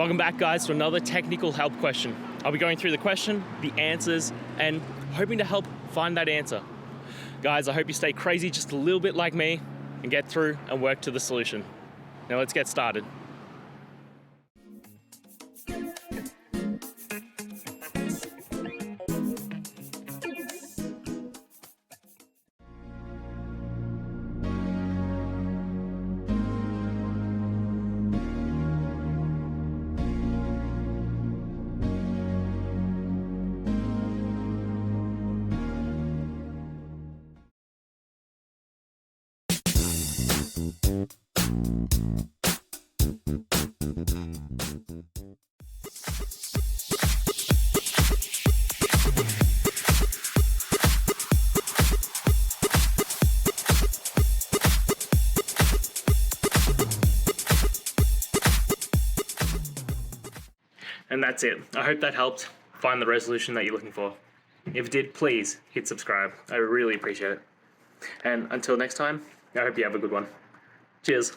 Welcome back, guys, to another technical help question. I'll be going through the question, the answers, and hoping to help find that answer. Guys, I hope you stay crazy just a little bit like me and get through and work to the solution. Now let's get started. And that's it. I hope that helped find the resolution that you're looking for. If it did, please hit subscribe. I really appreciate it. And until next time, I hope you have a good one. Cheers.